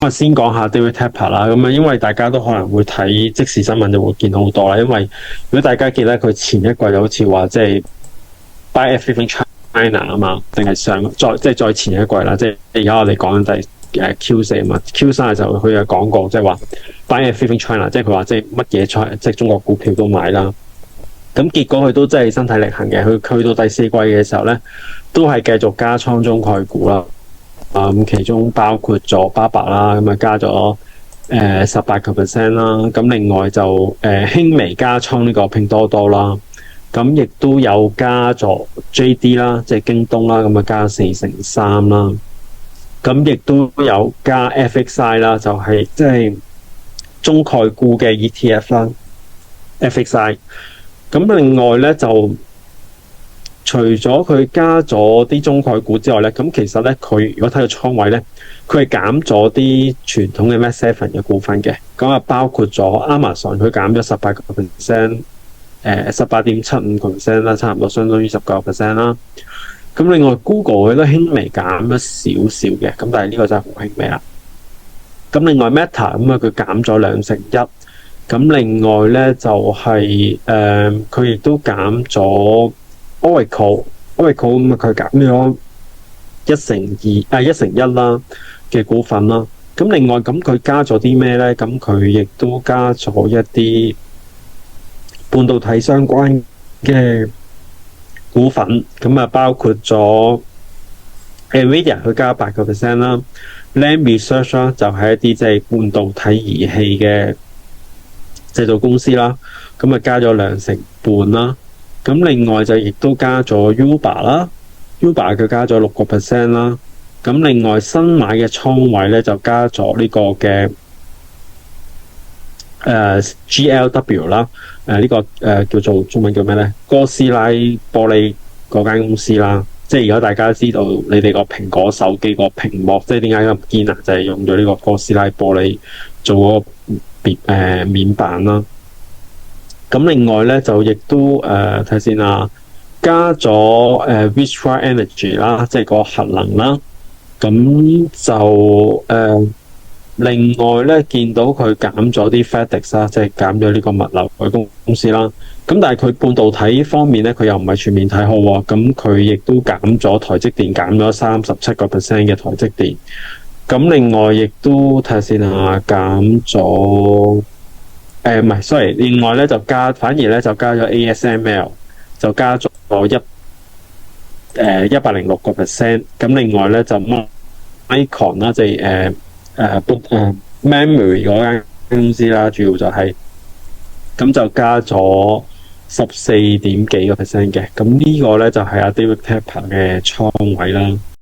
我先講下 David Tepper 啦，咁啊，因為大家都可能會睇即時新聞就會見到好多啦。因為如果大家記得佢前一季就好似話即係 Buy Everything China 啊嘛，定係再前一季啦，即係而家我哋講緊第Q4啊嘛，Q3嘅時候佢有講過即係話 Buy Everything China，即係佢話即係乜嘢即係中國股票都買啦。咁結果佢都真係身體力行嘅，佢去到第四季嘅時候咧，都係繼續加倉中概股啦。咁其中包括咗巴巴啦，咁啊加咗18%啦。咁另外就輕微加倉呢個拼多多啦。咁亦都有加咗 JD 啦，即係京東啦，咁啊加4%啦。咁亦都有加 FXI 啦，就係即係中概股嘅 ETF 啦 ，FXI。咁另外咧就除咗佢加咗啲中概股之外咧，咁其實咧佢如果睇到倉位咧，佢係減咗啲傳統嘅 Mag7 嘅股份嘅，咁啊包括咗 Amazon 佢減咗18%，18.75% 啦，差唔多相當於19%啦。咁另外 Google 佢都輕微減咗少少嘅，咁但係呢個真係好輕微啦。咁另外 Meta 咁啊佢減咗2%。咁另外咧就係佢亦都減咗 Oracle 咁啊佢減咗1%啦嘅股份啦。咁另外咁佢加咗啲咩咧？咁佢亦都加咗一啲半導體相關嘅股份，咁啊包括咗 Nvidia 佢加8%啦 ，Lam Research 啦就係一啲即係半導體儀器嘅製造公司啦，咁啊加咗2%半啦。咁另外就亦都加咗 Uber 啦 ，Uber 佢加咗6%啦。咁另外新買嘅倉位咧就加咗呢個嘅GLW 啦，呢個叫做中文叫咩咧？哥斯拉玻璃嗰間公司啦，即係而家大家知道你哋個蘋果手機個屏幕，即係點解咁堅啊？就係用咗呢個哥斯拉玻璃做嗰個面板啦。咁另外咧就亦都睇先啦，加咗Vistra Energy 啦，即係個核能啦。咁就另外咧見到佢減咗啲 FedEx 啦，即係減咗呢個物流嘅公司啦。咁但係佢半導體方面咧，佢又唔係全面睇好喎。咁佢亦都減咗台積電，減咗37%嘅台積電。咁另外亦都睇下先啊，減咗唔係 sorry， 另外咧就反而咧就加咗 ASML， 就加咗106%。咁另外咧就 Micron 啦，即係memory 嗰間公司啦，主要就係咁就加咗14點幾個 percent 嘅。咁呢個咧就係阿 David Tepper 嘅倉位啦。